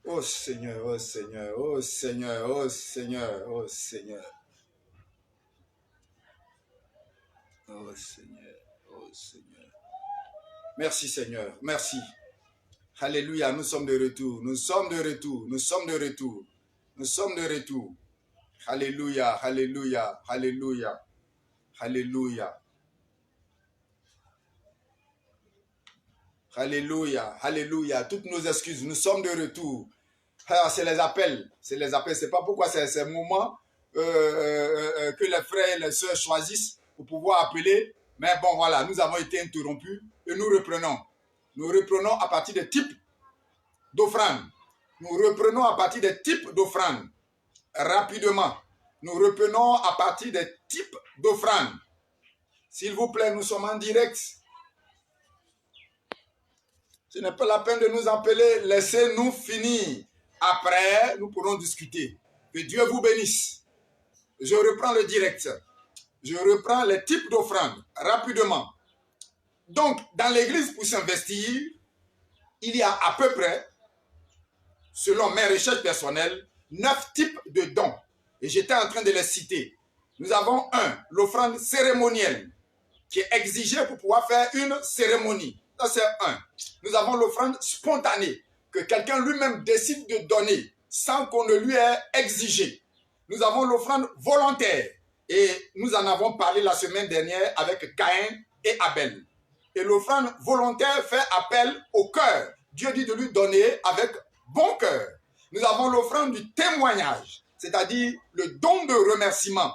Oh Seigneur, oh Seigneur, oh Seigneur, oh Seigneur, oh Seigneur. Oh Seigneur, oh Seigneur. Merci Seigneur, merci. Alléluia, nous sommes de retour, nous sommes de retour, nous sommes de retour, nous sommes de retour. Alléluia, alléluia, alléluia, alléluia. Alléluia, alléluia. Toutes nos excuses, nous sommes de retour. Ah, c'est les appels, c'est les appels. C'est pas pourquoi c'est ces moments que les frères et les sœurs choisissent pour pouvoir appeler. Mais bon, voilà, nous avons été interrompus et nous reprenons. Nous reprenons à partir des types d'offrandes. Nous reprenons à partir des types d'offrandes. Rapidement. Nous reprenons à partir des types d'offrandes. S'il vous plaît, nous sommes en direct. Ce n'est pas la peine de nous appeler. Laissez-nous finir. Après, nous pourrons discuter. Que Dieu vous bénisse. Je reprends le direct. Je reprends les types d'offrandes rapidement. Donc, dans l'église pour s'investir, il y a à peu près, selon mes recherches personnelles, 9 types de dons. Et j'étais en train de les citer. Nous avons l'offrande cérémonielle, qui est exigée pour pouvoir faire une cérémonie. Ça, c'est un. Nous avons l'offrande spontanée, que quelqu'un lui-même décide de donner, sans qu'on ne lui ait exigé. Nous avons l'offrande volontaire, et nous en avons parlé la semaine dernière avec Caïn et Abel. Et l'offrande volontaire fait appel au cœur. Dieu dit de lui donner avec bon cœur. Nous avons l'offrande du témoignage, c'est-à-dire le don de remerciement.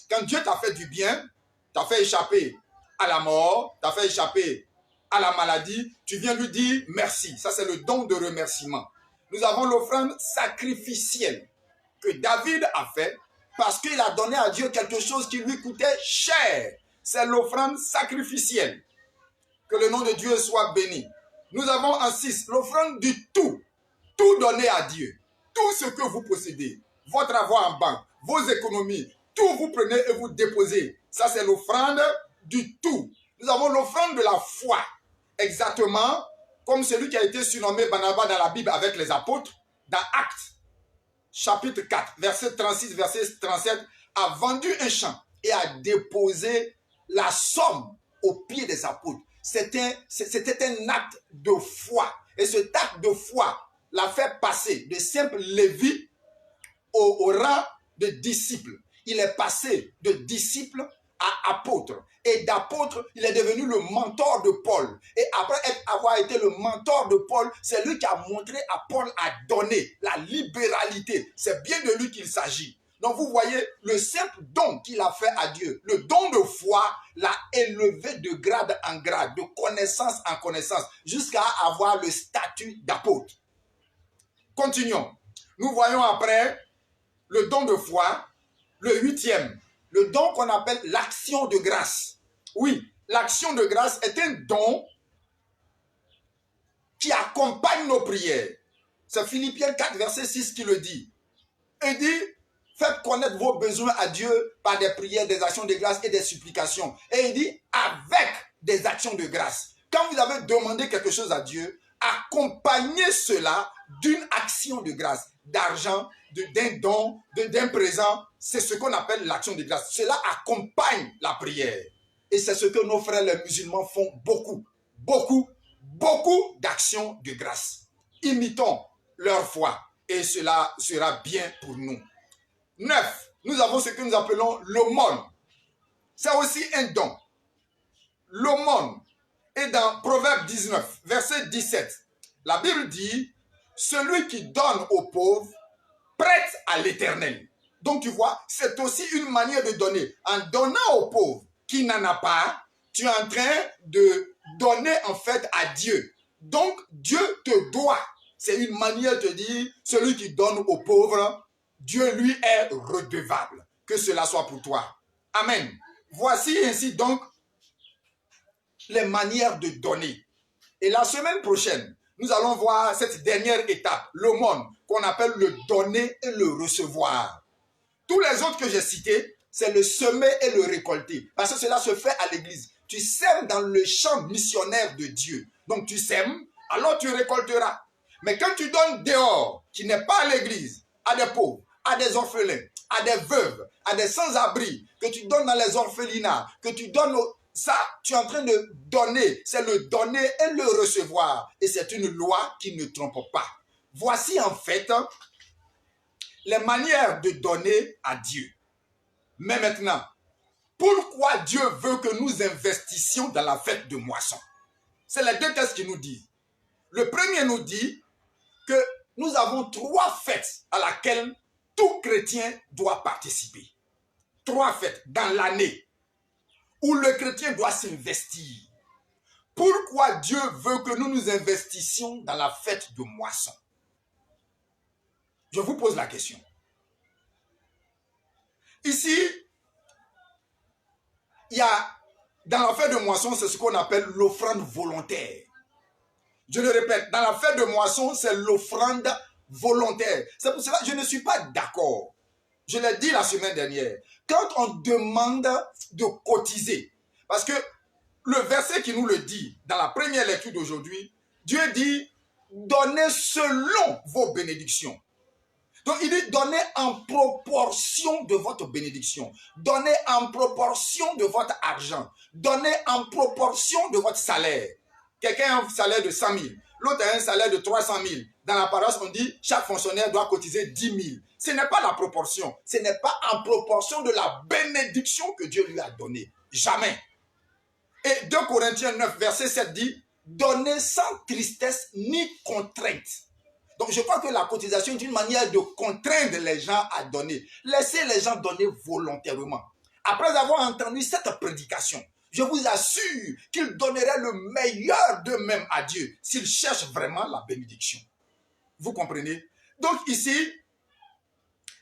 Quand Dieu t'a fait du bien, t'a fait échapper à la mort, t'a fait échapper à la maladie, tu viens lui dire merci. Ça, c'est le don de remerciement. Nous avons l'offrande sacrificielle que David a fait parce qu'il a donné à Dieu quelque chose qui lui coûtait cher. C'est l'offrande sacrificielle. Que le nom de Dieu soit béni. Nous avons en 6 l'offrande du tout. Tout donné à Dieu. Tout ce que vous possédez. Votre avoir en banque, vos économies, tout vous prenez et vous déposez. Ça, c'est l'offrande du tout. Nous avons l'offrande de la foi. Exactement comme celui qui a été surnommé Barnabas dans la Bible avec les apôtres, dans Actes, chapitre 4, verset 36, verset 37, a vendu un champ et a déposé la somme aux pieds des apôtres. C'était un acte de foi. Et cet acte de foi l'a fait passer de simple Lévi au rang de disciple. Il est passé de disciple à apôtre. Et d'apôtre, il est devenu le mentor de Paul. Et après avoir été le mentor de Paul, c'est lui qui a montré à Paul à donner la libéralité. C'est bien de lui qu'il s'agit. Donc vous voyez, le simple don qu'il a fait à Dieu, le don de foi, l'a élevé de grade en grade, de connaissance en connaissance, jusqu'à avoir le statut d'apôtre. Continuons. Nous voyons après le don de foi, le 8e, le don qu'on appelle l'action de grâce. Oui, l'action de grâce est un don qui accompagne nos prières. C'est Philippiens 4, verset 6 qui le dit. Il dit, faites connaître vos besoins à Dieu par des prières, des actions de grâce et des supplications. Et il dit, avec des actions de grâce. Quand vous avez demandé quelque chose à Dieu, accompagnez cela d'une action de grâce, d'argent, d'un don, d'un présent. C'est ce qu'on appelle l'action de grâce. Cela accompagne la prière. Et c'est ce que nos frères les musulmans font beaucoup, beaucoup, beaucoup d'actions de grâce. Imitons leur foi et cela sera bien pour nous. 9. Nous avons ce que nous appelons l'aumône. C'est aussi un don. L'aumône est dans Proverbe 19, verset 17. La Bible dit, celui qui donne aux pauvres prête à l'Éternel. Donc tu vois, c'est aussi une manière de donner. En donnant aux pauvres qui n'en a pas, tu es en train de donner en fait à Dieu. Donc Dieu te doit. C'est une manière de dire, celui qui donne aux pauvres, Dieu lui est redevable. Que cela soit pour toi. Amen. Voici ainsi donc les manières de donner. Et la semaine prochaine, nous allons voir cette dernière étape, l'aumône, qu'on appelle le donner et le recevoir. Tous les autres que j'ai cités, c'est le semer et le récolter. Parce que cela se fait à l'église. Tu sèmes dans le champ missionnaire de Dieu. Donc tu sèmes, alors tu récolteras. Mais quand tu donnes dehors, qui n'est pas à l'église, à des pauvres, à des orphelins, à des veuves, à des sans-abri, que tu donnes dans les orphelinats, que tu donnes ça, tu es en train de donner. C'est le donner et le recevoir. Et c'est une loi qui ne trompe pas. Voici en fait les manières de donner à Dieu. Mais maintenant, pourquoi Dieu veut que nous investissions dans la fête de moisson? C'est les deux textes qui nous disent. Le premier nous dit que nous avons 3 fêtes à laquelle tout chrétien doit participer. 3 fêtes dans l'année où le chrétien doit s'investir. Pourquoi Dieu veut que nous nous investissions dans la fête de moisson? Je vous pose la question. Ici, il y a, dans la fête de moisson, c'est ce qu'on appelle l'offrande volontaire. Je le répète, dans la fête de moisson, c'est l'offrande volontaire. C'est pour cela que je ne suis pas d'accord. Je l'ai dit la semaine dernière. Quand on demande de cotiser, parce que le verset qui nous le dit dans la première lecture d'aujourd'hui, Dieu dit, donnez selon vos bénédictions. Donc il dit, donnez en proportion de votre bénédiction. Donnez en proportion de votre argent. Donnez en proportion de votre salaire. Quelqu'un a un salaire de 100 000. L'autre a un salaire de 300 000. Dans la paroisse, on dit, chaque fonctionnaire doit cotiser 10 000. Ce n'est pas la proportion. Ce n'est pas en proportion de la bénédiction que Dieu lui a donnée. Jamais. Et 2 Corinthiens 9, verset 7 dit, donnez sans tristesse ni contrainte. Donc je crois que la cotisation est une manière de contraindre les gens à donner. Laissez les gens donner volontairement. Après avoir entendu cette prédication, je vous assure qu'ils donneraient le meilleur d'eux-mêmes à Dieu s'ils cherchent vraiment la bénédiction. Vous comprenez? Donc ici,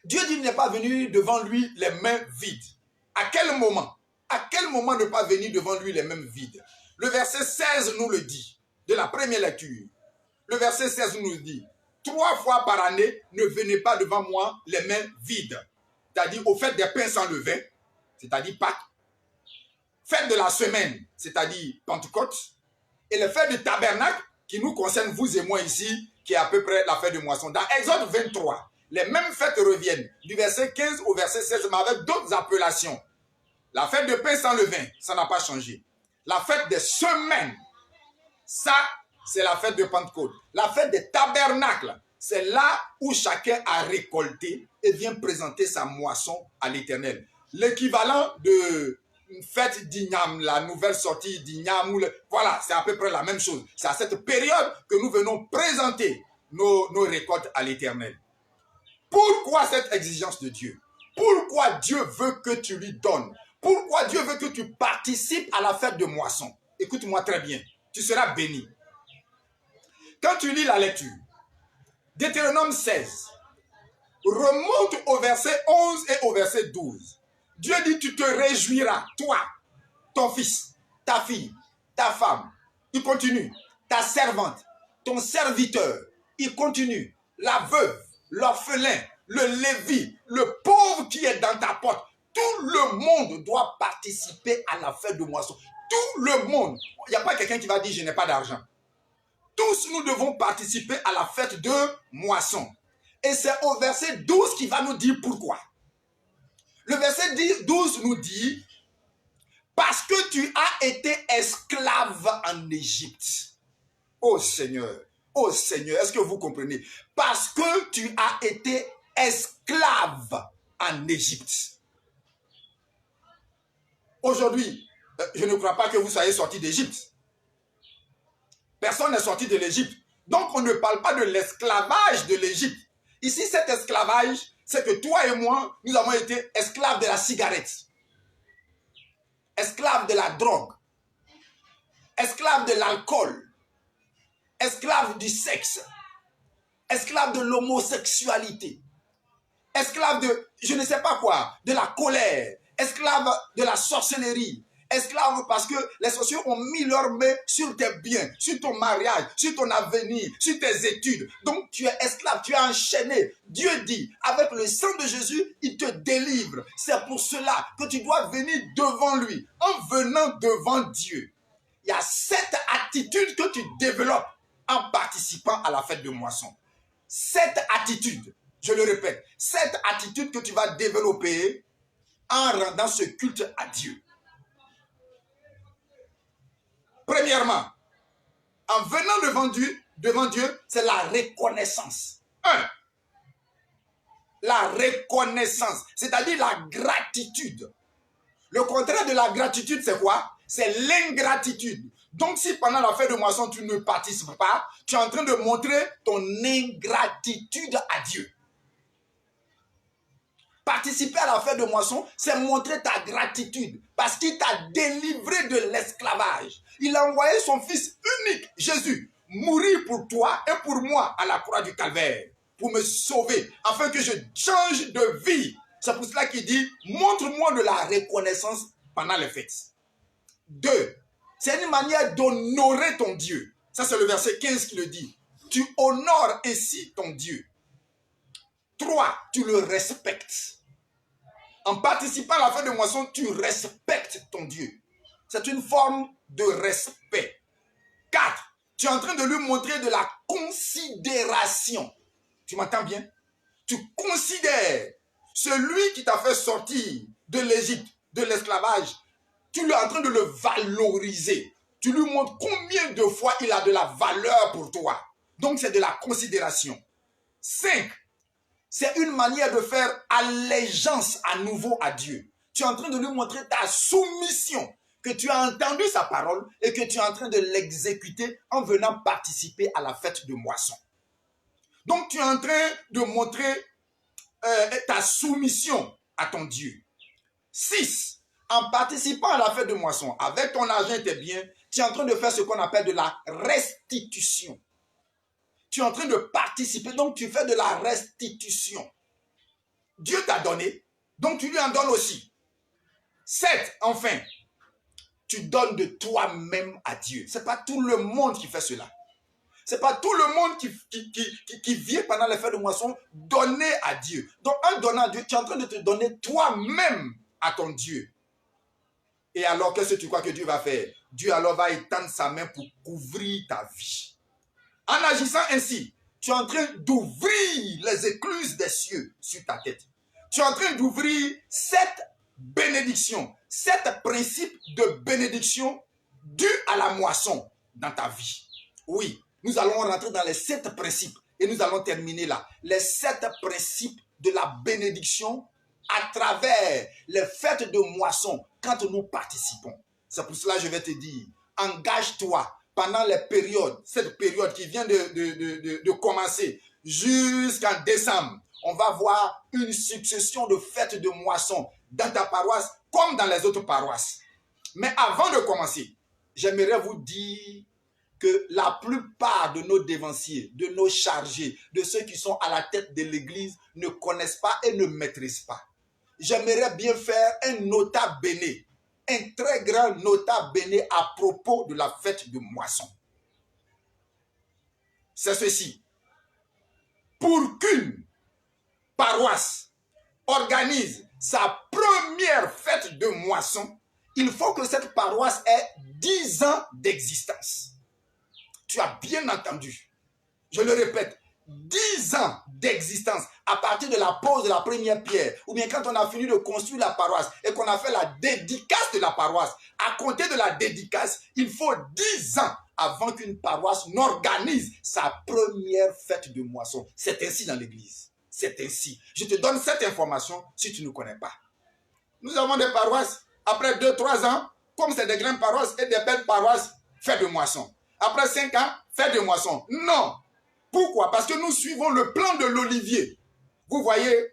Dieu dit n'est pas venu devant lui les mains vides. À quel moment? À quel moment ne pas venir devant lui les mains vides? Le verset 16 nous le dit, de la première lecture. Le verset 16 nous le dit, 3 fois par année, ne venez pas devant moi les mains vides. C'est-à-dire au fait des pains sans levain, c'est-à-dire Pâques, fête de la semaine, c'est-à-dire Pentecôte, et le fête du tabernacle, qui nous concerne vous et moi ici, qui est à peu près la fête de moisson. Dans Exode 23, les mêmes fêtes reviennent, du verset 15 au verset 16, mais avec d'autres appellations. La fête de pain sans levain, ça n'a pas changé. La fête des semaines, ça, c'est la fête de Pentecôte. La fête des tabernacles, c'est là où chacun a récolté et vient présenter sa moisson à l'Éternel. L'équivalent de une fête d'Ignam, la nouvelle sortie d'Ignam, voilà, c'est à peu près la même chose. C'est à cette période que nous venons présenter nos récoltes à l'Éternel. Pourquoi cette exigence de Dieu? Pourquoi Dieu veut que tu lui donnes? Pourquoi Dieu veut que tu participes à la fête de moisson? Écoute-moi très bien, tu seras béni. Quand tu lis la lecture, Deutéronome 16, remonte au verset 11 et au verset 12. Dieu dit, tu te réjouiras, toi, ton fils, ta fille, ta femme. Il continue, ta servante, ton serviteur. Il continue, la veuve, l'orphelin, le lévi, le pauvre qui est dans ta porte. Tout le monde doit participer à la fête de moisson. Tout le monde. Il n'y a pas quelqu'un qui va dire, je n'ai pas d'argent. Tous nous devons participer à la fête de moisson. Et c'est au verset 12 qui va nous dire pourquoi. Le verset 12 nous dit, parce que tu as été esclave en Égypte. Oh Seigneur, est-ce que vous comprenez? Parce que tu as été esclave en Égypte. Aujourd'hui, je ne crois pas que vous soyez sortis d'Égypte. Personne n'est sorti de l'Égypte. Donc on ne parle pas de l'esclavage de l'Égypte. Ici, cet esclavage, c'est que toi et moi, nous avons été esclaves de la cigarette, esclaves de la drogue, esclaves de l'alcool, esclaves du sexe, esclaves de l'homosexualité, esclaves de, je ne sais pas quoi, de la colère, esclaves de la sorcellerie, esclaves parce que les sorciers ont mis leurs mains sur tes biens, sur ton mariage, sur ton avenir, sur tes études. Donc tu es esclave, tu es enchaîné. Dieu dit, avec le sang de Jésus, il te délivre. C'est pour cela que tu dois venir devant lui. En venant devant Dieu, il y a cette attitude que tu développes en participant à la fête de moisson. Cette attitude, je le répète, cette attitude que tu vas développer en rendant ce culte à Dieu. Premièrement, en venant devant Dieu, c'est la reconnaissance. La reconnaissance, c'est-à-dire la gratitude. Le contraire de la gratitude, c'est quoi? C'est l'ingratitude. Donc, si pendant la fête de moisson, tu ne participes pas, tu es en train de montrer ton ingratitude à Dieu. Participer à la fête de moisson, c'est montrer ta gratitude parce qu'il t'a délivré de l'esclavage. Il a envoyé son fils unique, Jésus, mourir pour toi et pour moi à la croix du Calvaire, pour me sauver, afin que je change de vie. C'est pour cela qu'il dit, montre-moi de la reconnaissance pendant les fêtes. 2. C'est une manière d'honorer ton Dieu. Ça, c'est le verset 15 qui le dit. Tu honores ainsi ton Dieu. 3. Tu le respectes. En participant à la fête de moisson, tu respectes ton Dieu. C'est une forme de respect. 4. Tu es en train de lui montrer de la considération. Tu m'entends bien? Tu considères celui qui t'a fait sortir de l'Égypte, de l'esclavage. Tu es en train de le valoriser. Tu lui montres combien de fois il a de la valeur pour toi. Donc, c'est de la considération. 5. C'est une manière de faire allégeance à nouveau à Dieu. Tu es en train de lui montrer ta soumission, que tu as entendu sa parole et que tu es en train de l'exécuter en venant participer à la fête de moisson. Donc, tu es en train de montrer ta soumission à ton Dieu. 6. En participant à la fête de moisson, avec ton argent et tes biens, tu es en train de faire ce qu'on appelle de la restitution. Tu es en train de participer, donc tu fais de la restitution. Dieu t'a donné, donc tu lui en donnes aussi. 7. Enfin, tu donnes de toi-même à Dieu. Ce n'est pas tout le monde qui fait cela. Ce n'est pas tout le monde qui vient pendant les fêtes de moisson donner à Dieu. Donc en donnant à Dieu, tu es en train de te donner toi-même à ton Dieu. Et alors, qu'est-ce que tu crois que Dieu va faire? Dieu alors va étendre sa main pour couvrir ta vie. En agissant ainsi, tu es en train d'ouvrir les écluses des cieux sur ta tête. Tu es en train d'ouvrir cette bénédiction, cet principe de bénédiction dû à la moisson dans ta vie. Oui, nous allons rentrer dans les 7 principes et nous allons terminer là. Les 7 principes de la bénédiction à travers les fêtes de moisson quand nous participons. C'est pour cela que je vais te dire, engage-toi pendant les périodes, cette période qui vient de commencer jusqu'en décembre. On va voir une succession de fêtes de moisson dans ta paroisse comme dans les autres paroisses. Mais avant de commencer, j'aimerais vous dire que la plupart de nos dévanciers, de nos chargés, de ceux qui sont à la tête de l'église ne connaissent pas et ne maîtrisent pas. J'aimerais bien faire un nota bene, un très grand nota bene à propos de la fête de moisson. C'est ceci. Pour qu'une paroisse organise sa première fête de moisson, il faut que cette paroisse ait 10 ans d'existence. Tu as bien entendu. Je le répète, 10 ans d'existence à partir de la pose de la première pierre, ou bien quand on a fini de construire la paroisse et qu'on a fait la dédicace de la paroisse. À compter de la dédicace, il faut 10 ans avant qu'une paroisse n'organise sa première fête de moisson. C'est ainsi dans l'église. C'est ainsi. Je te donne cette information si tu ne connais pas. Nous avons des paroisses, après 2-3 ans, comme c'est des grandes paroisses et des belles paroisses, fête de moisson. Après 5 ans, fête de moisson. Non. Pourquoi? Parce que nous suivons le plan de l'olivier. Vous voyez,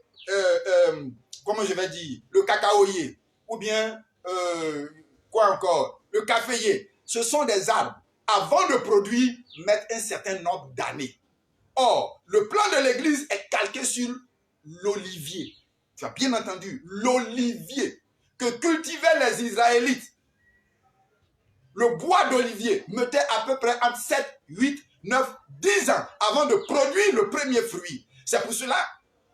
comment je vais dire, le cacaoyer, ou bien, quoi encore, le caféier. Ce sont des arbres. Avant de produire, mettent un certain nombre d'années. Or, le plan de l'église est calqué sur l'olivier. Tu as bien entendu, l'olivier que cultivaient les Israélites. Le bois d'olivier mettait à peu près entre 7, 8, 9, 10 ans avant de produire le premier fruit. C'est pour cela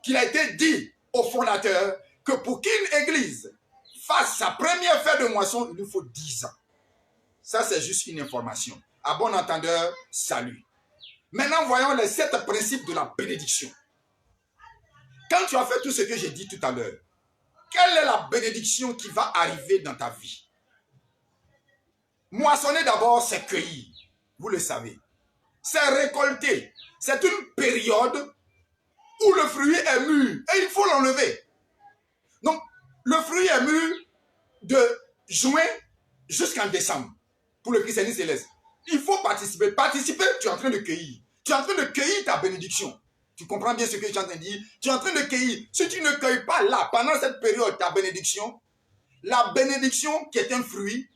qu'il a été dit au fondateur que pour qu'une église fasse sa première fête de moisson, il lui faut 10 ans. Ça, c'est juste une information. À bon entendeur, salut. Maintenant, voyons les 7 principes de la bénédiction. Quand tu as fait tout ce que j'ai dit tout à l'heure, quelle est la bénédiction qui va arriver dans ta vie? Moissonner d'abord, c'est cueillir. Vous le savez. C'est récolter. C'est une période où le fruit est mûr et il faut l'enlever. Donc, le fruit est mûr de juin jusqu'en décembre pour le christianisme céleste. Il faut participer. Participer, tu es en train de cueillir. Tu es en train de cueillir ta bénédiction. Tu comprends bien ce que je suis en train de dire? Tu es en train de cueillir. Si tu ne cueilles pas là, pendant cette période, ta bénédiction, la bénédiction qui est un fruit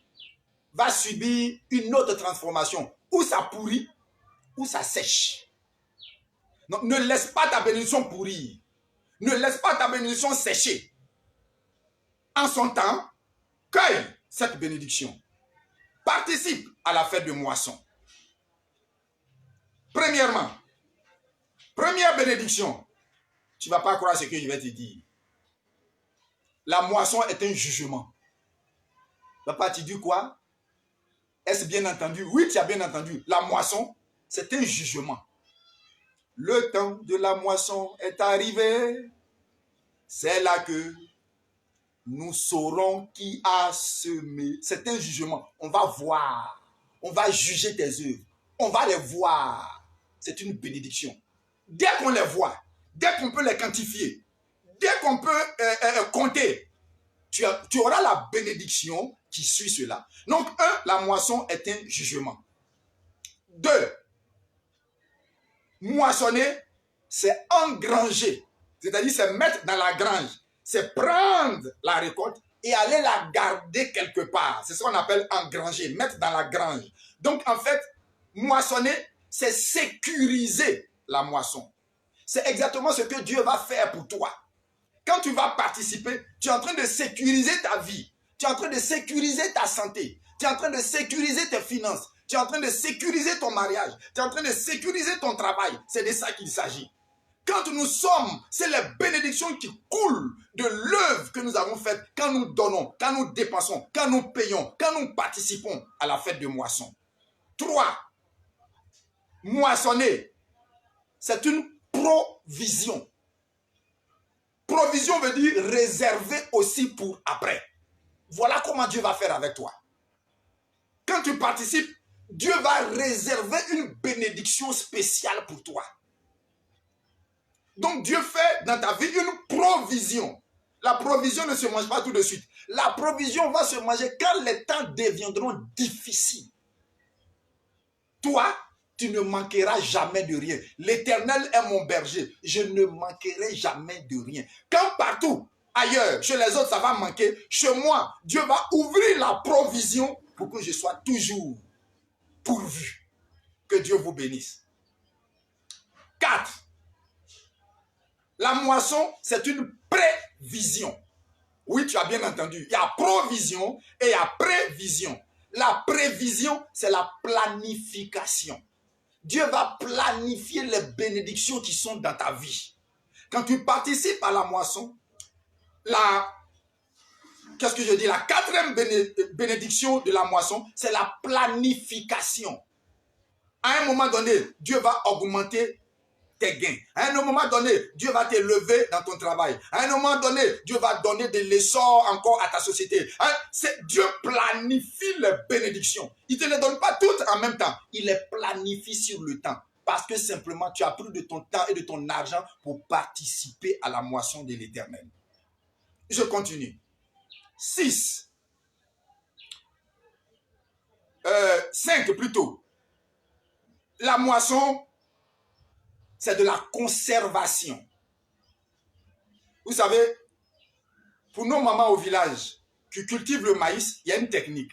va subir une autre transformation. Ou ça pourrit, ou ça sèche. Donc, ne laisse pas ta bénédiction pourrir. Ne laisse pas ta bénédiction sécher. En son temps, cueille cette bénédiction. Participe à la fête de moisson. Premièrement, première bénédiction, tu ne vas pas croire ce que je vais te dire. La moisson est un jugement. Papa, tu dis quoi? Est-ce bien entendu? Oui, tu as bien entendu. La moisson, c'est un jugement. Le temps de la moisson est arrivé. C'est là que nous saurons qui a semé. C'est un jugement. On va voir. On va juger tes œuvres. On va les voir. C'est une bénédiction. Dès qu'on les voit, dès qu'on peut les quantifier, dès qu'on peut compter, tu auras la bénédiction qui suit cela. Donc, 1, la moisson est un jugement. 2, moissonner, c'est engranger. C'est-à-dire, c'est mettre dans la grange. C'est prendre la récolte et aller la garder quelque part. C'est ce qu'on appelle engranger, mettre dans la grange. Donc, en fait, moissonner, c'est sécuriser la moisson. C'est exactement ce que Dieu va faire pour toi. Quand tu vas participer, tu es en train de sécuriser ta vie. Tu es en train de sécuriser ta santé. Tu es en train de sécuriser tes finances. Tu es en train de sécuriser ton mariage. Tu es en train de sécuriser ton travail. C'est de ça qu'il s'agit. Quand nous sommes, c'est les bénédictions qui coulent de l'œuvre que nous avons faite quand nous donnons, quand nous dépensons, quand nous payons, quand nous participons à la fête de moisson. 3. Moissonner, c'est une provision. Provision veut dire réserver aussi pour après. Voilà comment Dieu va faire avec toi. Quand tu participes, Dieu va réserver une bénédiction spéciale pour toi. Donc Dieu fait dans ta vie une provision. La provision ne se mange pas tout de suite. La provision va se manger quand les temps deviendront difficiles. Toi, tu ne manqueras jamais de rien. L'Éternel est mon berger. Je ne manquerai jamais de rien. Quand partout, ailleurs, chez les autres, ça va manquer, chez moi, Dieu va ouvrir la provision pour que je sois toujours pourvu. Que Dieu vous bénisse. 4. La moisson, c'est une prévision. Oui, tu as bien entendu. Il y a provision et il y a prévision. La prévision, c'est la planification. Dieu va planifier les bénédictions qui sont dans ta vie. Quand tu participes à la moisson, qu'est-ce que je dis? La 4e bénédiction de la moisson, c'est la planification. À un moment donné, Dieu va augmenter tes gains. À un moment donné, Dieu va te lever dans ton travail. À un moment donné, Dieu va donner de l'essor encore à ta société. Dieu planifie les bénédictions. Il ne te les donne pas toutes en même temps. Il les planifie sur le temps. Parce que simplement, tu as pris de ton temps et de ton argent pour participer à la moisson de l'Éternel. Je continue. 6. 5 plutôt. La moisson, c'est de la conservation. Vous savez, pour nos mamans au village qui cultivent le maïs, il y a une technique.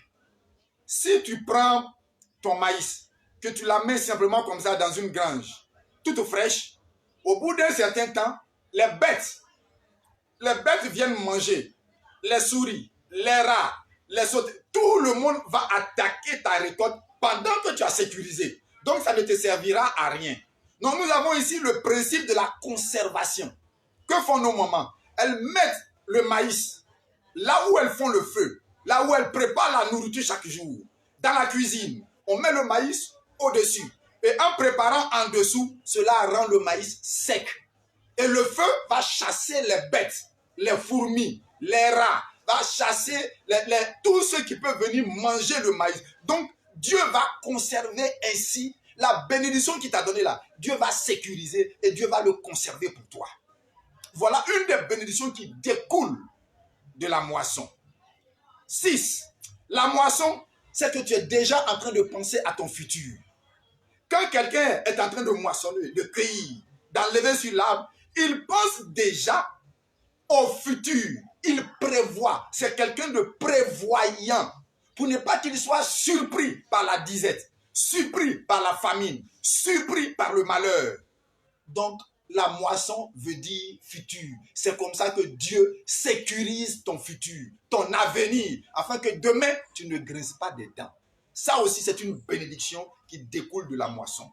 Si tu prends ton maïs, que tu la mets simplement comme ça dans une grange, toute fraîche, au bout d'un certain temps, les bêtes viennent manger. Les souris, les rats, les sauterelles, tout le monde va attaquer ta récolte pendant que tu as sécurisé. Donc ça ne te servira à rien. Donc nous avons ici le principe de la conservation. Que font nos mamans? Elles mettent le maïs là où elles font le feu, là où elles préparent la nourriture chaque jour. Dans la cuisine, on met le maïs au-dessus. Et en préparant en dessous, cela rend le maïs sec. Et le feu va chasser les bêtes, les fourmis, les rats, va chasser tous ceux qui peuvent venir manger le maïs. Donc, Dieu va conserver ainsi la bénédiction qu'il t'a donnée là. Dieu va sécuriser et Dieu va le conserver pour toi. Voilà une des bénédictions qui découle de la moisson. 6. La moisson, c'est que tu es déjà en train de penser à ton futur. Quand quelqu'un est en train de moissonner, de cueillir, d'enlever sur l'arbre, il pense déjà au futur. Il prévoit. C'est quelqu'un de prévoyant. Pour ne pas qu'il soit surpris par la disette, surpris par la famine, surpris par le malheur. Donc, la moisson veut dire futur. C'est comme ça que Dieu sécurise ton futur, ton avenir, afin que demain, tu ne grinces pas des dents. Ça aussi, c'est une bénédiction qui découle de la moisson.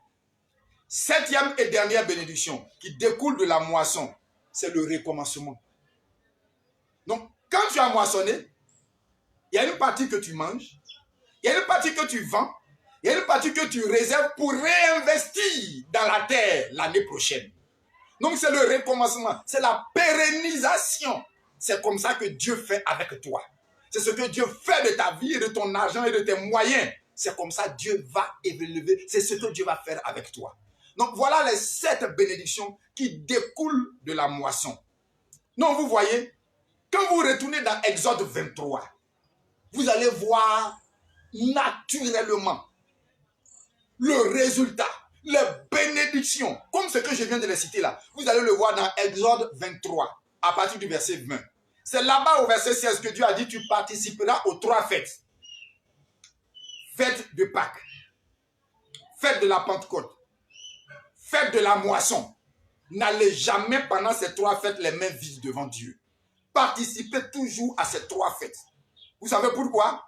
7e et dernière bénédiction qui découle de la moisson, c'est le recommencement. Donc, quand tu as moissonné, il y a une partie que tu manges, il y a une partie que tu vends, il y a une partie que tu réserves pour réinvestir dans la terre l'année prochaine. Donc, c'est le recommencement, c'est la pérennisation. C'est comme ça que Dieu fait avec toi. C'est ce que Dieu fait de ta vie, de ton argent et de tes moyens. C'est comme ça que Dieu va élever. C'est ce que Dieu va faire avec toi. Donc, voilà les 7 bénédictions qui découlent de la moisson. Donc, vous voyez, quand vous retournez dans Exode 23, vous allez voir naturellement le résultat, les bénédictions, comme ce que je viens de les citer là. Vous allez le voir dans Exode 23, à partir du verset 20. C'est là-bas au verset 16 que Dieu a dit, tu participeras aux 3 fêtes. Fête de Pâques, fête de la Pentecôte, fête de la moisson. N'allez jamais pendant ces 3 fêtes les mains vides devant Dieu. Participez toujours à ces 3 fêtes. Vous savez pourquoi?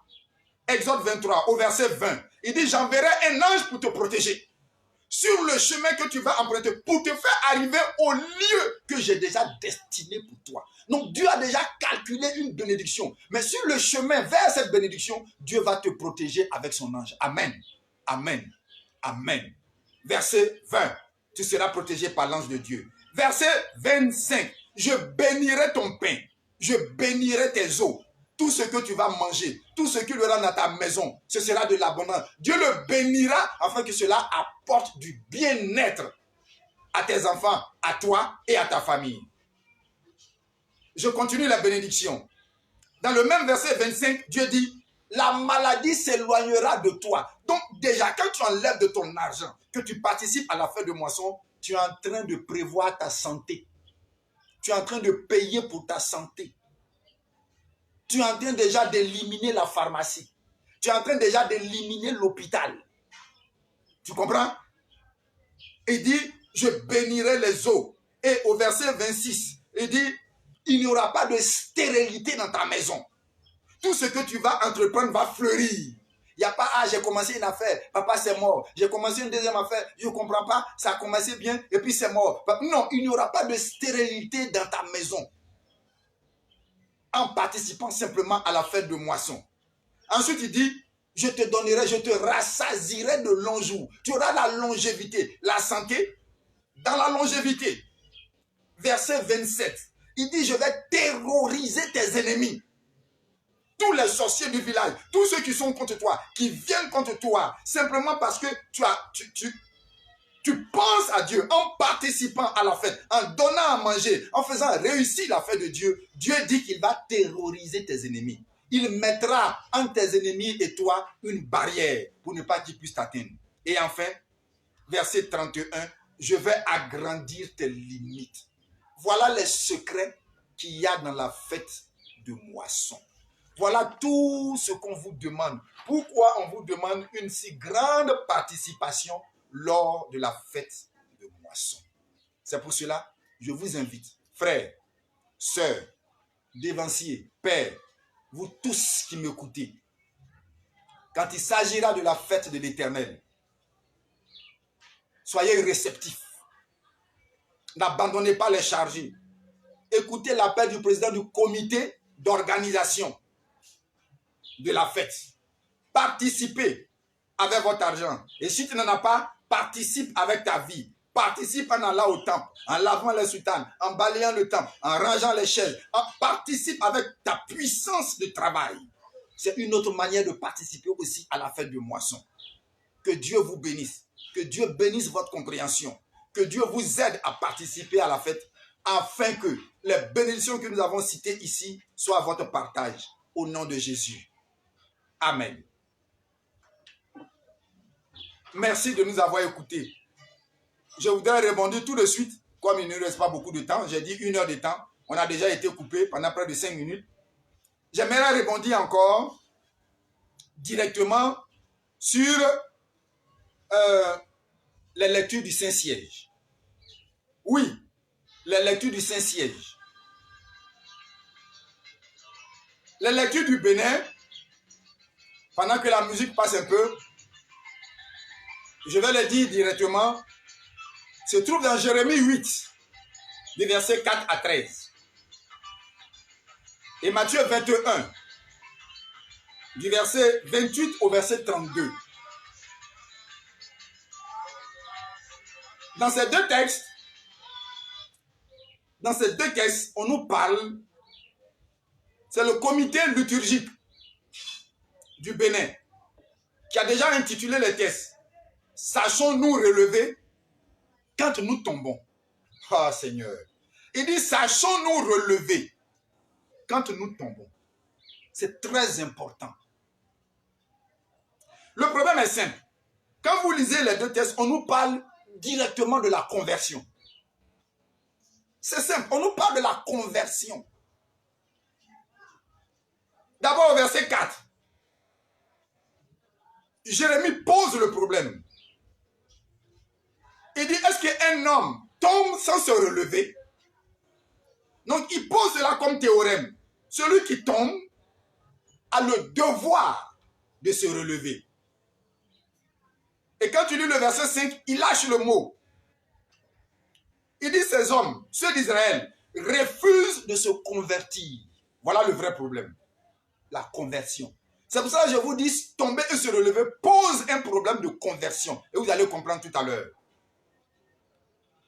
Exode 23, au verset 20, il dit, j'enverrai un ange pour te protéger sur le chemin que tu vas emprunter pour te faire arriver au lieu que j'ai déjà destiné pour toi. Donc Dieu a déjà calculé une bénédiction. Mais sur le chemin vers cette bénédiction, Dieu va te protéger avec son ange. Amen. Amen. Amen. Verset 20, tu seras protégé par l'ange de Dieu. Verset 25, je bénirai ton pain, je bénirai tes eaux. Tout ce que tu vas manger, tout ce qu'il y aura dans ta maison, ce sera de l'abondance. Dieu le bénira afin que cela apporte du bien-être à tes enfants, à toi et à ta famille. Je continue la bénédiction. Dans le même verset 25, Dieu dit, la maladie s'éloignera de toi. Donc déjà, quand tu enlèves de ton argent, que tu participes à la fête de moisson, tu es en train de prévoir ta santé. Tu es en train de payer pour ta santé. Tu es en train déjà d'éliminer la pharmacie. Tu es en train déjà d'éliminer l'hôpital. Tu comprends? Il dit, je bénirai les eaux. Et au verset 26, il dit, il n'y aura pas de stérilité dans ta maison. Tout ce que tu vas entreprendre va fleurir. Il n'y a pas, ah, j'ai commencé une affaire, papa c'est mort. J'ai commencé une deuxième affaire, je ne comprends pas, ça a commencé bien et puis c'est mort. Non, il n'y aura pas de stérilité dans ta maison. En participant simplement à la fête de moisson. Ensuite, il dit, je te donnerai, je te rassasierai de longs jours. Tu auras la longévité, la santé dans la longévité. Verset 27, il dit, je vais terroriser tes ennemis. Tous les sorciers du village, tous ceux qui sont contre toi, qui viennent contre toi, simplement parce que tu penses à Dieu en participant à la fête, en donnant à manger, en faisant réussir la fête de Dieu. Dieu dit qu'il va terroriser tes ennemis. Il mettra entre tes ennemis et toi une barrière pour ne pas qu'ils puissent t'atteindre. Et enfin, verset 31, je vais agrandir tes limites. Voilà les secrets qu'il y a dans la fête de moisson. Voilà tout ce qu'on vous demande. Pourquoi on vous demande une si grande participation lors de la fête de moisson? C'est pour cela, je vous invite, frères, sœurs, dévanciers, pères, vous tous qui m'écoutez, quand il s'agira de la fête de l'Éternel, soyez réceptifs. N'abandonnez pas les chargés. Écoutez l'appel du président du comité d'organisation de la fête. Participez avec votre argent. Et si tu n'en as pas, participe avec ta vie. Participe en allant au temple, en lavant les soutanes, en balayant le temple, en rangeant les chaises. Participe avec ta puissance de travail. C'est une autre manière de participer aussi à la fête de moisson. Que Dieu vous bénisse. Que Dieu bénisse votre compréhension. Que Dieu vous aide à participer à la fête afin que les bénédictions que nous avons citées ici soient votre partage. Au nom de Jésus. Amen. Merci de nous avoir écoutés. Je voudrais rebondir tout de suite, comme il ne reste pas beaucoup de temps. J'ai dit 1 heure de temps. On a déjà été coupé pendant près de 5 minutes. J'aimerais rebondir encore directement sur les lectures du Saint-Siège. Oui, les lectures du Saint-Siège. Les lectures du Bénin, pendant que la musique passe un peu, je vais les dire directement, se trouve dans Jérémie 8, des versets 4 à 13. Et Matthieu 21, du verset 28 au verset 32. Dans ces deux textes, on nous parle, c'est le comité liturgique du Bénin qui a déjà intitulé les textes « Sachons-nous relever quand nous tombons ?» Ah Seigneur, il dit « Sachons-nous relever quand nous tombons ?» C'est très important. Le problème est simple. Quand vous lisez les deux textes, on nous parle directement de la conversion. C'est simple, on nous parle de la conversion. D'abord au verset 4, Jérémie pose le problème. Il dit, est-ce qu'un homme tombe sans se relever? Donc il pose cela comme théorème. Celui qui tombe a le devoir de se relever. Et quand tu lis le verset 5, il lâche le mot. Il dit, ces hommes, ceux d'Israël, refusent de se convertir. Voilà le vrai problème. La conversion. C'est pour ça que je vous dis, tomber et se relever pose un problème de conversion. Et vous allez comprendre tout à l'heure.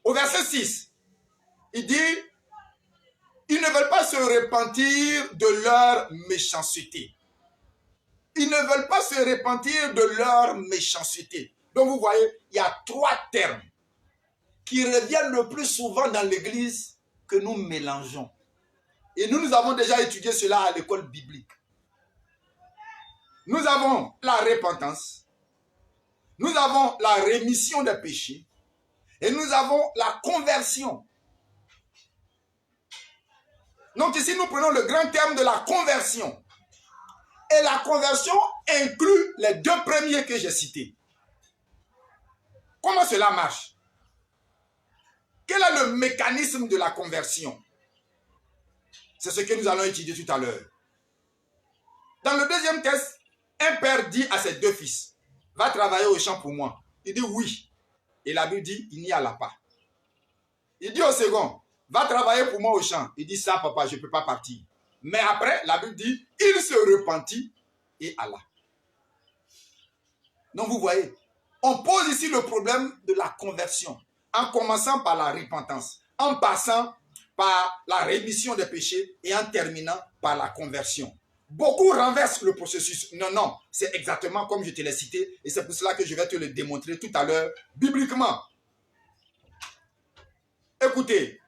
Au verset 6, il dit, ils ne veulent pas se repentir de leur méchanceté. Ils ne veulent pas se repentir de leur méchanceté. Donc vous voyez, il y a 3 termes qui reviennent le plus souvent dans l'église que nous mélangeons. Et nous avons déjà étudié cela à l'école biblique. Nous avons la repentance, nous avons la rémission des péchés et nous avons la conversion. Donc ici, nous prenons le grand terme de la conversion. Et la conversion inclut les 2 premiers que j'ai cités. Comment cela marche? Quel est le mécanisme de la conversion? C'est ce que nous allons étudier tout à l'heure. Dans le deuxième texte, un père dit à ses 2 fils, va travailler au champ pour moi. Il dit oui. Et la Bible dit, il n'y alla pas. Il dit au second, va travailler pour moi au champ. Il dit, ça papa, je ne peux pas partir. Mais après, la Bible dit, il se repentit et alla. Donc vous voyez, on pose ici le problème de la conversion, en commençant par la repentance, en passant par la rémission des péchés et en terminant par la conversion. Beaucoup renversent le processus. Non, non, c'est exactement comme je te l'ai cité et c'est pour cela que je vais te le démontrer tout à l'heure bibliquement. Écoutez,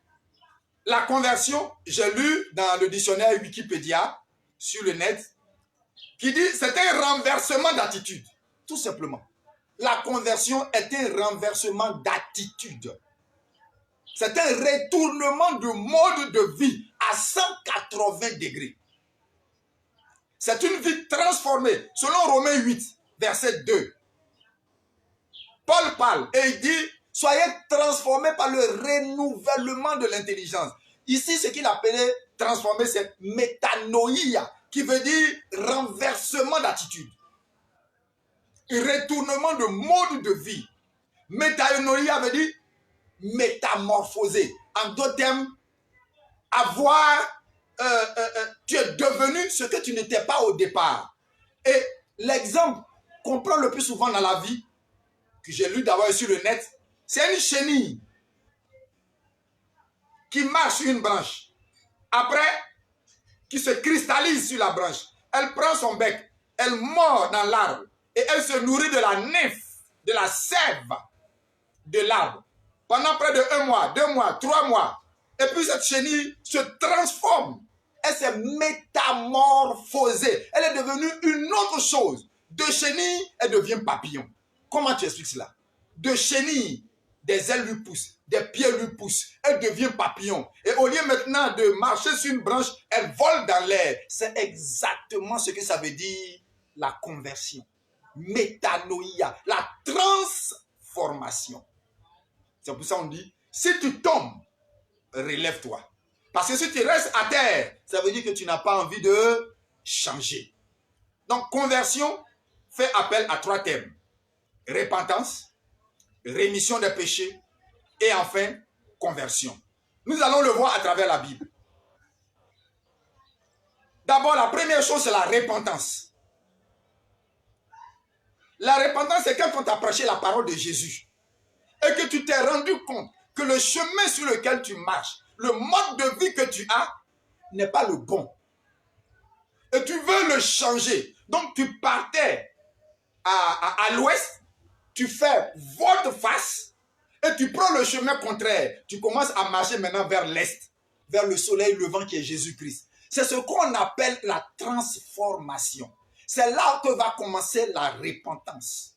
la conversion, j'ai lu dans le dictionnaire Wikipédia sur le net qui dit c'est un renversement d'attitude, tout simplement. La conversion est un renversement d'attitude. C'est un retournement de mode de vie à 180 degrés. C'est une vie transformée. Selon Romains 8, verset 2. Paul parle et il dit, soyez transformés par le renouvellement de l'intelligence. Ici, ce qu'il appelait transformer, c'est métanoïa, qui veut dire renversement d'attitude. Retournement de mode de vie. Métanoïa veut dire métamorphoser. En d'autres termes, tu es devenu ce que tu n'étais pas au départ. Et l'exemple qu'on prend le plus souvent dans la vie, que j'ai lu d'abord sur le net, c'est une chenille qui marche sur une branche. Après, qui se cristallise sur la branche. Elle prend son bec, elle mord dans l'arbre et elle se nourrit de la nymphe, de la sève de l'arbre. Pendant près de 1 mois, 2 mois, 3 mois. Et puis cette chenille se transforme. Elle s'est métamorphosée. Elle est devenue une autre chose. De chenille, elle devient papillon. Comment tu expliques cela? De chenille, des ailes lui poussent, des pieds lui poussent. Elle devient papillon. Et au lieu maintenant de marcher sur une branche, elle vole dans l'air. C'est exactement ce que ça veut dire la conversion. Métanoïa, la transformation. C'est pour ça qu'on dit, si tu tombes, relève-toi. Parce que si tu restes à terre, ça veut dire que tu n'as pas envie de changer. Donc, conversion fait appel à 3 thèmes. Repentance, rémission des péchés et enfin, conversion. Nous allons le voir à travers la Bible. D'abord, la première chose, c'est la repentance. La repentance, c'est quand on t'a prêché la parole de Jésus et que tu t'es rendu compte que le chemin sur lequel tu marches, le mode de vie que tu as, n'est pas le bon. Et tu veux le changer. Donc, tu partais à l'ouest, tu fais volte-face et tu prends le chemin contraire. Tu commences à marcher maintenant vers l'est, vers le soleil levant qui est Jésus-Christ. C'est ce qu'on appelle la transformation. C'est là que va commencer la repentance.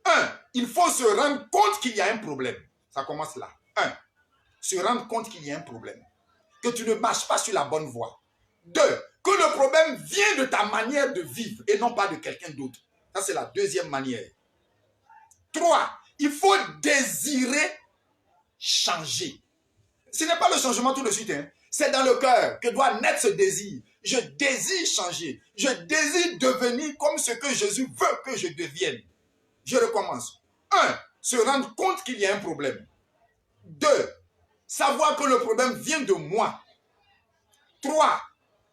1. Il faut se rendre compte qu'il y a un problème. Ça commence là. 1. Se rendre compte qu'il y a un problème. Que tu ne marches pas sur la bonne voie. 2. Que le problème vient de ta manière de vivre et non pas de quelqu'un d'autre. Ça, c'est la deuxième manière. 3. Il faut désirer changer. Ce n'est pas le changement tout de suite. Hein. C'est dans le cœur que doit naître ce désir. Je désire changer. Je désire devenir comme ce que Jésus veut que je devienne. Je recommence. 1. Se rendre compte qu'il y a un problème. 2. Savoir que le problème vient de moi. 3.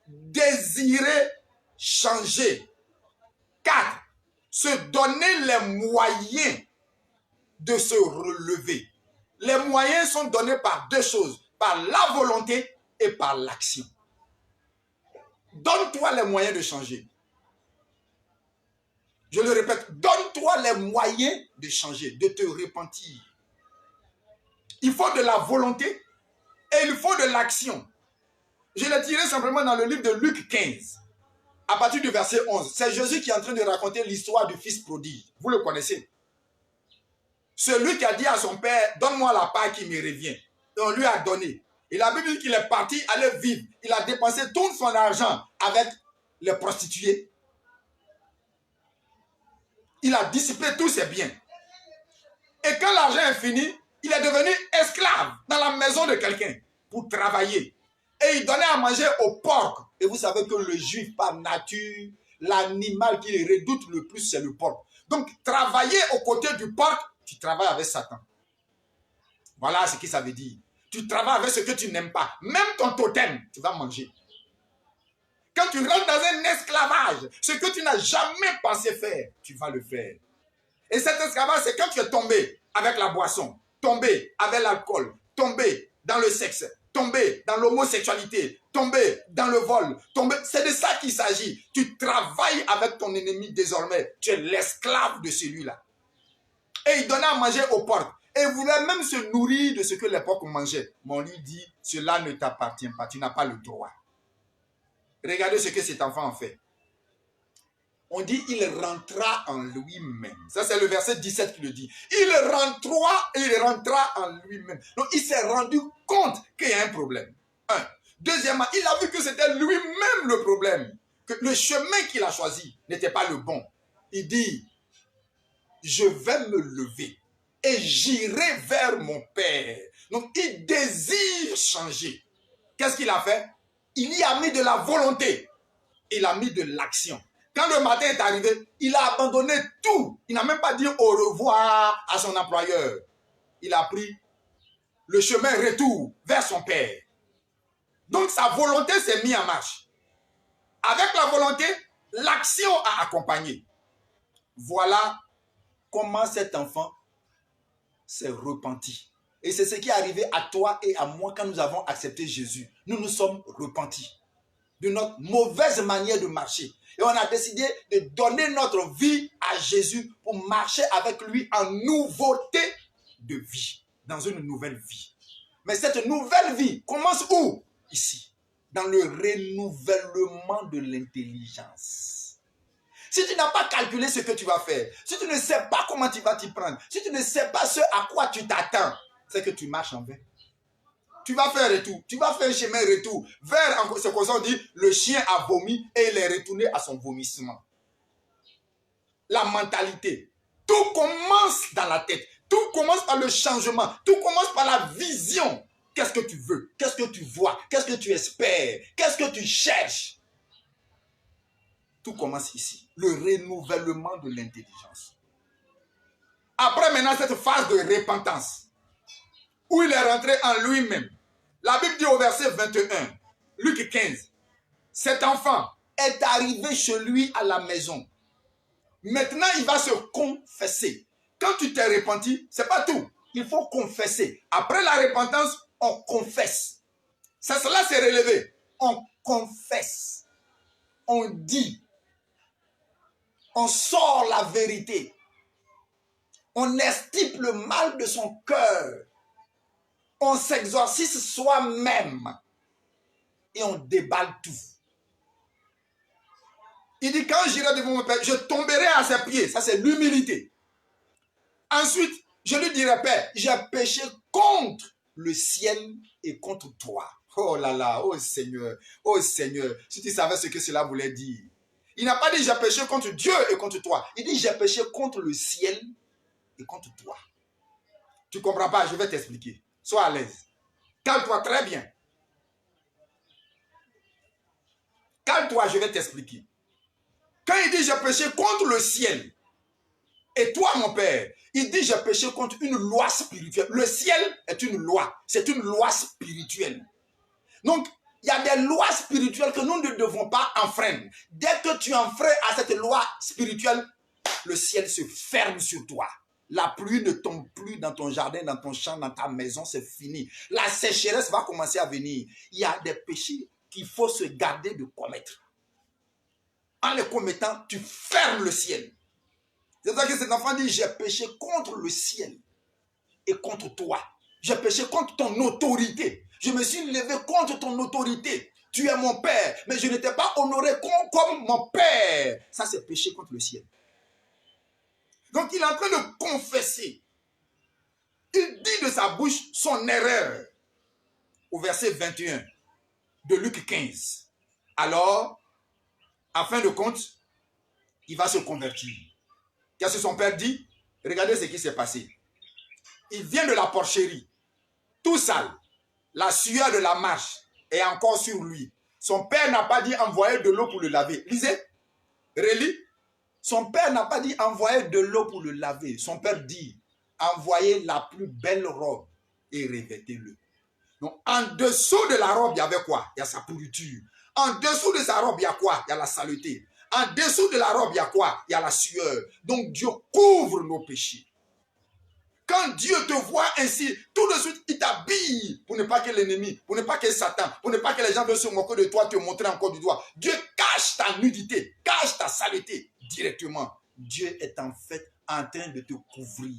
Désirer changer. 4. Se donner les moyens de se relever. Les moyens sont donnés par 2 choses. Par la volonté et par l'action. Donne-toi les moyens de changer. Je le répète, donne-toi les moyens de changer, de te repentir. Il faut de la volonté et il faut de l'action. Je l'ai tiré simplement dans le livre de Luc 15, à partir du verset 11. C'est Jésus qui est en train de raconter l'histoire du fils prodigue. Vous le connaissez. Celui qui a dit à son père, donne-moi la part qui me revient. Et on lui a donné. Et la Bible dit qu'il est parti aller vivre. Il a dépensé tout son argent avec les prostituées. Il a dissipé tous ses biens. Et quand l'argent est fini, il est devenu esclave dans la maison de quelqu'un pour travailler. Et il donnait à manger au porc. Et vous savez que le juif, par nature, l'animal qu'il redoute le plus, c'est le porc. Donc, travailler aux côtés du porc, tu travailles avec Satan. Voilà ce que ça veut dire. Tu travailles avec ce que tu n'aimes pas. Même ton totem, tu vas manger. Quand tu rentres dans un esclavage, ce que tu n'as jamais pensé faire, tu vas le faire. Et cet esclavage, c'est quand tu es tombé avec la boisson, tombé avec l'alcool, tombé dans le sexe, tombé dans l'homosexualité, tombé dans le vol, tombé. C'est de ça qu'il s'agit. Tu travailles avec ton ennemi désormais. Tu es l'esclave de celui-là. Et il donnait à manger aux porcs. Et il voulait même se nourrir de ce que les porcs mangeaient. Mais on lui dit, cela ne t'appartient pas. Tu n'as pas le droit. Regardez ce que cet enfant a fait. On dit, il rentra en lui-même. Ça, c'est le verset 17 qui le dit. Il rentra en lui-même. Donc, il s'est rendu compte qu'il y a un problème. 1. Deuxièmement, il a vu que c'était lui-même le problème. Que le chemin qu'il a choisi n'était pas le bon. Il dit, je vais me lever et j'irai vers mon Père. Donc, il désire changer. Qu'est-ce qu'il a fait? Il y a mis de la volonté. Il a mis de l'action. Quand le matin est arrivé, il a abandonné tout. Il n'a même pas dit au revoir à son employeur. Il a pris le chemin retour vers son Père. Donc sa volonté s'est mise en marche. Avec la volonté, l'action a accompagné. Voilà comment cet enfant s'est repenti. Et c'est ce qui est arrivé à toi et à moi quand nous avons accepté Jésus. Nous nous sommes repentis de notre mauvaise manière de marcher. Et on a décidé de donner notre vie à Jésus pour marcher avec lui en nouveauté de vie, dans une nouvelle vie. Mais cette nouvelle vie commence où? Ici, dans le renouvellement de l'intelligence. Si tu n'as pas calculé ce que tu vas faire, si tu ne sais pas comment tu vas t'y prendre, si tu ne sais pas ce à quoi tu t'attends, c'est que tu marches en vain. Tu vas faire retour, tu vas faire un chemin retour vers ce qu'on dit, le chien a vomi et il est retourné à son vomissement. La mentalité, tout commence dans la tête, tout commence par le changement, tout commence par la vision. Qu'est-ce que tu veux? Qu'est-ce que tu vois? Qu'est-ce que tu espères? Qu'est-ce que tu cherches? Tout commence ici, le renouvellement de l'intelligence. Après maintenant cette phase de repentance, où il est rentré en lui-même, la Bible dit au verset 21, Luc 15, cet enfant est arrivé chez lui à la maison. Maintenant, il va se confesser. Quand tu t'es repenti, ce n'est pas tout. Il faut confesser. Après la repentance, on confesse. Ça, cela s'est relevé. On confesse. On dit. On sort la vérité. On extirpe le mal de son cœur. On s'exorcise soi-même. Et on déballe tout. Il dit, quand j'irai devant mon Père, je tomberai à ses pieds. Ça, c'est l'humilité. Ensuite, je lui dirai, Père, j'ai péché contre le ciel et contre toi. Oh là là, oh Seigneur, si tu savais ce que cela voulait dire. Il n'a pas dit, j'ai péché contre Dieu et contre toi. Il dit, j'ai péché contre le ciel et contre toi. Tu ne comprends pas, je vais t'expliquer. Sois à l'aise. Calme-toi très bien. Calme-toi, je vais t'expliquer. Quand il dit, j'ai péché contre le ciel, et toi, mon Père, il dit, j'ai péché contre une loi spirituelle. Le ciel est une loi. C'est une loi spirituelle. Donc, il y a des lois spirituelles que nous ne devons pas enfreindre. Dès que tu enfreins à cette loi spirituelle, le ciel se ferme sur toi. La pluie ne tombe plus dans ton jardin, dans ton champ, dans ta maison, c'est fini. La sécheresse va commencer à venir. Il y a des péchés qu'il faut se garder de commettre. En les commettant, tu fermes le ciel. C'est pour ça que cet enfant dit, j'ai péché contre le ciel et contre toi. J'ai péché contre ton autorité. Je me suis levé contre ton autorité. Tu es mon père, mais je ne t'ai pas honoré comme mon père. Ça, c'est péché contre le ciel. Donc, il est en train de confesser. Il dit de sa bouche son erreur. Au verset 21 de Luc 15. Alors, en fin de compte, il va se convertir. Qu'est-ce que son père dit? Regardez ce qui s'est passé. Il vient de la porcherie, tout sale. La sueur de la marche est encore sur lui. Son père n'a pas dit envoyer de l'eau pour le laver. Lisez, relis. Son père n'a pas dit envoyer de l'eau pour le laver. Son père dit envoyer la plus belle robe et revêtez-le. Donc, en dessous de la robe, il y avait quoi? Il y a sa pourriture. En dessous de sa robe, il y a quoi? Il y a la saleté. En dessous de la robe, il y a quoi? Il y a la sueur. Donc, Dieu couvre nos péchés. Quand Dieu te voit ainsi, tout de suite, il t'habille pour ne pas que l'ennemi, pour ne pas que Satan, pour ne pas que les gens veulent se moquer de toi, te montrer encore du doigt. Dieu cache ta nudité, cache ta saleté directement. Dieu est en fait en train de te couvrir.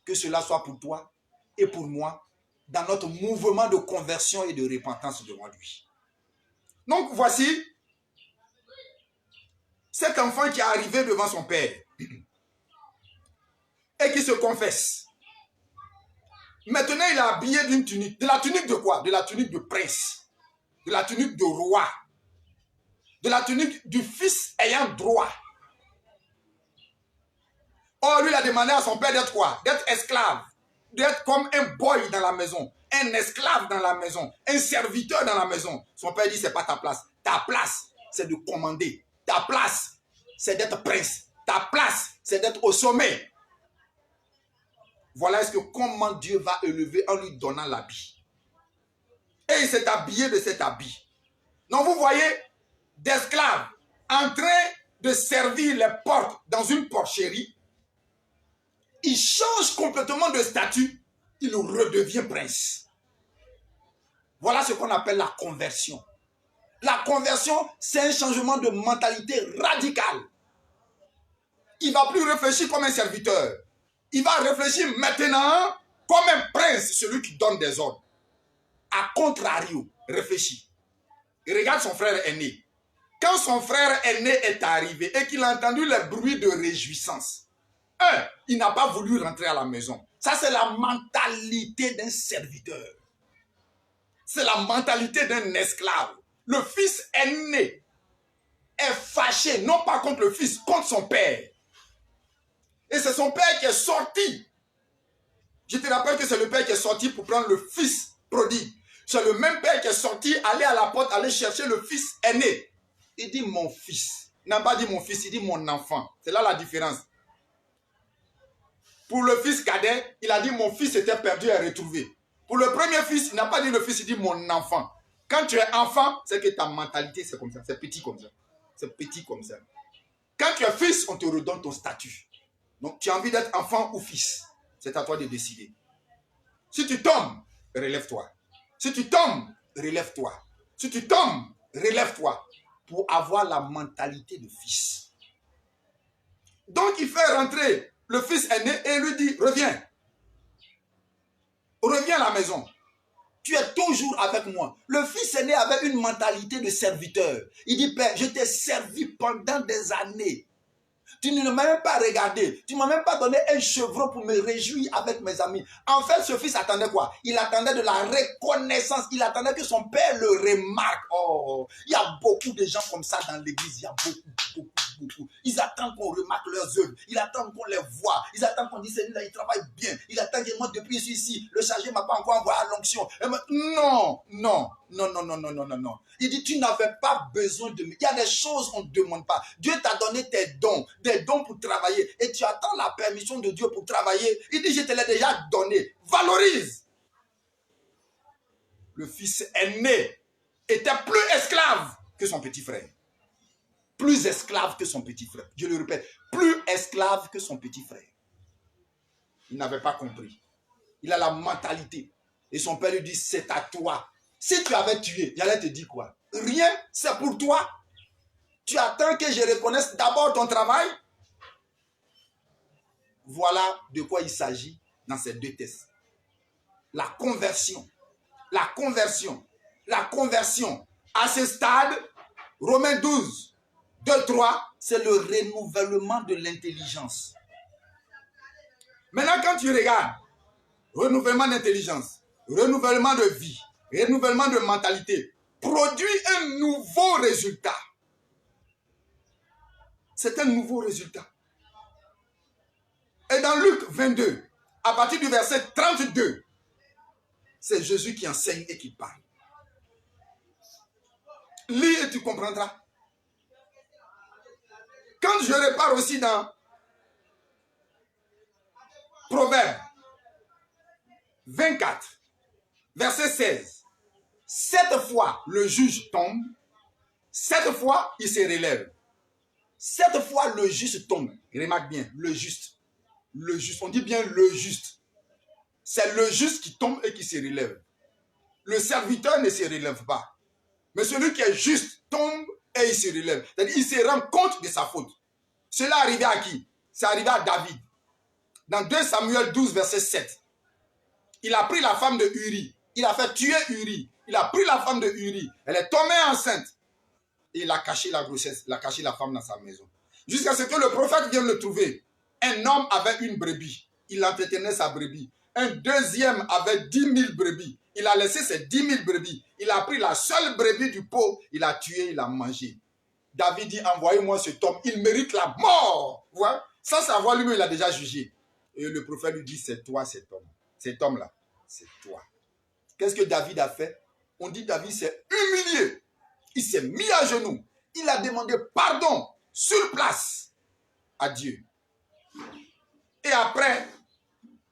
Que cela soit pour toi et pour moi, dans notre mouvement de conversion et de repentance devant lui. Donc voici cet enfant qui est arrivé devant son père et qui se confesse. Maintenant, il est habillé d'une tunique. De la tunique de quoi? De la tunique de prince. De la tunique de roi. De la tunique du fils ayant droit. Or, lui, il a demandé à son père d'être quoi? D'être esclave. D'être comme un boy dans la maison. Un esclave dans la maison. Un serviteur dans la maison. Son père dit, c'est pas ta place. Ta place, c'est de commander. Ta place, c'est d'être prince. Ta place, c'est d'être au sommet. Voilà comment Dieu va élever en lui donnant l'habit. Et il s'est habillé de cet habit. Donc vous voyez, d'esclaves en train de servir les portes dans une porcherie. il change complètement de statut, il redevient prince. Voilà ce qu'on appelle la conversion. La conversion, c'est un changement de mentalité radical. Il ne va plus réfléchir comme un serviteur. Il va réfléchir maintenant comme un prince, celui qui donne des ordres. A contrario, réfléchis. Il regarde son frère aîné. Quand son frère aîné est arrivé et qu'il a entendu les bruits de réjouissance, il n'a pas voulu rentrer à la maison. Ça, c'est la mentalité d'un serviteur. C'est la mentalité d'un esclave. Le fils aîné est fâché, non pas contre le fils, contre son père. Et c'est son père qui est sorti. Je te rappelle que c'est le père qui est sorti pour prendre le fils prodigue. C'est le même père qui est sorti, aller à la porte, aller chercher le fils aîné. Il dit mon fils. Il n'a pas dit mon fils, il dit mon enfant. C'est là la différence. Pour le fils cadet, il a dit mon fils était perdu et retrouvé. Pour le premier fils, il n'a pas dit le fils, il dit mon enfant. Quand tu es enfant, c'est que ta mentalité c'est comme ça. C'est petit comme ça. C'est petit comme ça. Quand tu es fils, on te redonne ton statut. Donc tu as envie d'être enfant ou fils. C'est à toi de décider. Si tu tombes, relève-toi. Si tu tombes, relève-toi. Si tu tombes, relève-toi. Pour avoir la mentalité de fils. Donc il fait rentrer le fils aîné et lui dit, reviens. Reviens à la maison. Tu es toujours avec moi. Le fils aîné avait une mentalité de serviteur. Il dit, père, je t'ai servi pendant des années. Tu ne m'as même pas regardé. Tu ne m'as même pas donné un chevreau pour me réjouir avec mes amis. En fait, ce fils attendait quoi? Il attendait de la reconnaissance. Il attendait que son père le remarque. Oh, il y a beaucoup de gens comme ça dans l'église. Il y a beaucoup. Ils attendent qu'on remarque leurs œuvres. Ils attendent qu'on les voit. Ils attendent qu'on dise, celui-là, il travaille bien. Ils attendent que moi, depuis ici, le chargé ne m'a pas encore envoyé à l'onction. Non. Il dit, tu n'avais pas besoin de... Il y a des choses qu'on ne demande pas. Dieu t'a donné tes dons, des dons pour travailler. Et tu attends la permission de Dieu pour travailler. Il dit, je te l'ai déjà donné. Valorise. Le fils aîné était plus esclave que son petit frère. Plus esclave que son petit frère. Je le répète, plus esclave que son petit frère. Il n'avait pas compris. Il a la mentalité. Et son père lui dit, c'est à toi. Si tu avais tué, j'allais te dire quoi? Rien, c'est pour toi. Tu attends que je reconnaisse d'abord ton travail. Voilà de quoi il s'agit dans ces deux textes. La conversion. La conversion. La conversion. À ce stade, Romains 12, 2, 3, c'est le renouvellement de l'intelligence. Maintenant, quand tu regardes, renouvellement d'intelligence, renouvellement de vie, renouvellement de mentalité, produit un nouveau résultat. C'est un nouveau résultat. Et dans Luc 22, à partir du verset 32, c'est Jésus qui enseigne et qui parle. Lis et tu comprendras. Quand je repars aussi dans Proverbe 24, verset 16, 7 fois le juge tombe, 7 fois il se relève. 7 fois le juste tombe. Remarque bien, le juste. Le juste, on dit bien le juste. C'est le juste qui tombe et qui se relève. Le serviteur ne se relève pas. Mais celui qui est juste tombe et il se relève. C'est-à-dire il se rend compte de sa faute. Cela est arrivé à qui? C'est arrivé à David. Dans 2 Samuel 12, verset 7. Il a pris la femme de Uri. Il a fait tuer Uri. Il a pris la femme de Uri. Elle est tombée enceinte. Et il a caché la grossesse. Il a caché la femme dans sa maison. Jusqu'à ce que le prophète vienne le trouver. Un homme avait une brebis. Il entretenait sa brebis. Un deuxième avait 10 000 brebis. Il a laissé ses 10 000 brebis. Il a pris la seule brebis du pot. Il a tué, il a mangé. David dit, envoyez-moi cet homme. Il mérite la mort. Vous voyez? Sans savoir lui-même, il a déjà jugé. Et le prophète lui dit, c'est toi cet homme. Cet homme-là, c'est toi. Qu'est-ce que David a fait? On dit David s'est humilié. Il s'est mis à genoux. Il a demandé pardon sur place à Dieu. Et après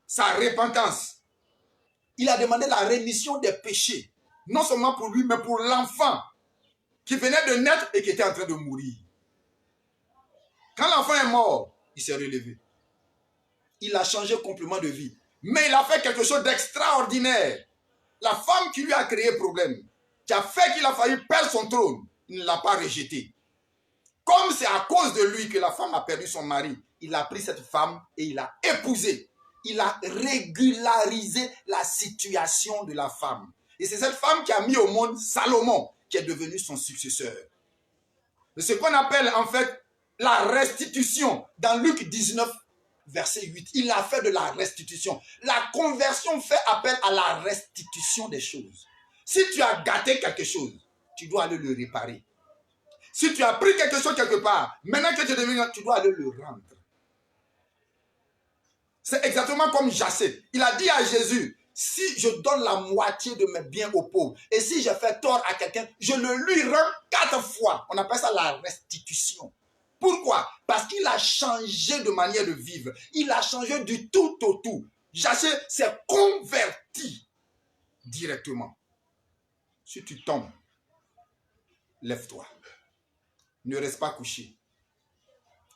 sa repentance, il a demandé la rémission des péchés. Non seulement pour lui, mais pour l'enfant qui venait de naître et qui était en train de mourir. Quand l'enfant est mort, il s'est relevé. Il a changé complètement de vie. Mais il a fait quelque chose d'extraordinaire. La femme qui lui a créé problème, qui a fait qu'il a failli perdre son trône, il ne l'a pas rejeté. Comme c'est à cause de lui que la femme a perdu son mari, il a pris cette femme et il l'a épousée. Il a régularisé la situation de la femme. Et c'est cette femme qui a mis au monde Salomon, qui est devenu son successeur. C'est ce qu'on appelle en fait la restitution. Dans Luc 19, verset 8, il a fait de la restitution. La conversion fait appel à la restitution des choses. Si tu as gâté quelque chose, tu dois aller le réparer. Si tu as pris quelque chose quelque part, maintenant que tu es devenu, tu dois aller le rendre. C'est exactement comme Jassé. Il a dit à Jésus, si je donne la moitié de mes biens aux pauvres, et si je fais tort à quelqu'un, je le lui rends 4 fois. On appelle ça la restitution. Pourquoi? Parce qu'il a changé de manière de vivre. Il a changé du tout au tout. Jassé s'est converti directement. Si tu tombes, lève-toi. Ne reste pas couché.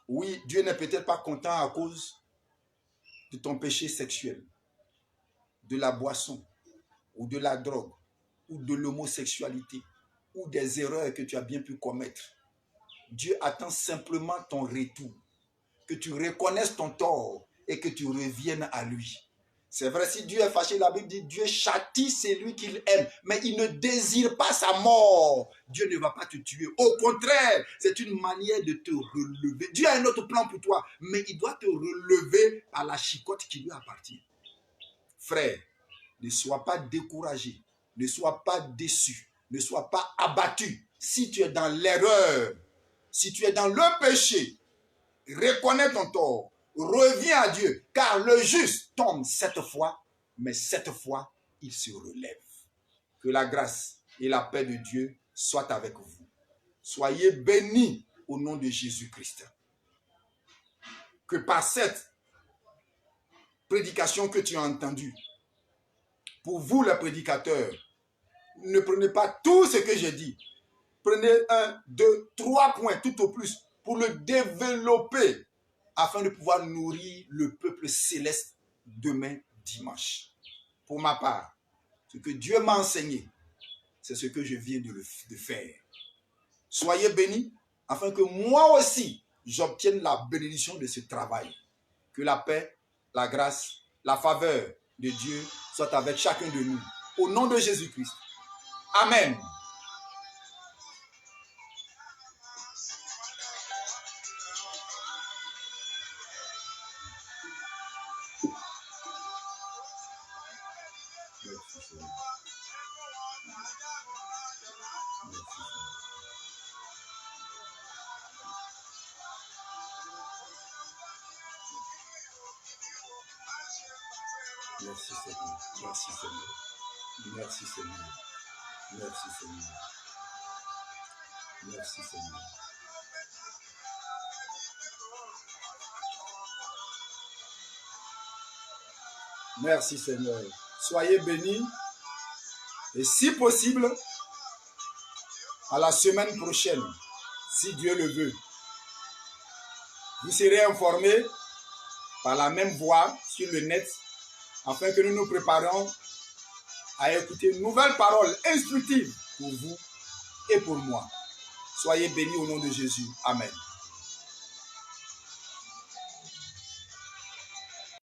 Oui, Dieu n'est peut-être pas content à cause de ton péché sexuel, de la boisson, ou de la drogue, ou de l'homosexualité, ou des erreurs que tu as bien pu commettre. Dieu attend simplement ton retour, que tu reconnaisses ton tort et que tu reviennes à lui. C'est vrai, si Dieu est fâché, la Bible dit Dieu châtie celui qu'il aime, mais il ne désire pas sa mort. Dieu ne va pas te tuer. Au contraire, c'est une manière de te relever. Dieu a un autre plan pour toi, mais il doit te relever par la chicotte qui lui appartient. Frère, ne sois pas découragé, ne sois pas déçu, ne sois pas abattu. Si tu es dans l'erreur, si tu es dans le péché, reconnais ton tort. Reviens à Dieu, car le juste tombe 7 fois, mais 7 fois, il se relève. Que la grâce et la paix de Dieu soient avec vous. Soyez bénis au nom de Jésus-Christ. Que par cette prédication que tu as entendue, pour vous les prédicateurs, ne prenez pas tout ce que j'ai dit. Prenez 1, 2, 3 points tout au plus pour le développer, afin de pouvoir nourrir le peuple céleste demain dimanche. Pour ma part, ce que Dieu m'a enseigné, c'est ce que je viens de faire. Soyez bénis, afin que moi aussi, j'obtienne la bénédiction de ce travail. Que la paix, la grâce, la faveur de Dieu soit avec chacun de nous. Au nom de Jésus-Christ. Amen. Merci Seigneur, merci Seigneur, merci Seigneur, merci Seigneur, merci Seigneur. Merci Seigneur. Soyez bénis et si possible, à la semaine prochaine, si Dieu le veut, vous serez informés par la même voie sur le net, afin que nous nous préparions à écouter une nouvelle parole instructive pour vous et pour moi. Soyez bénis au nom de Jésus. Amen.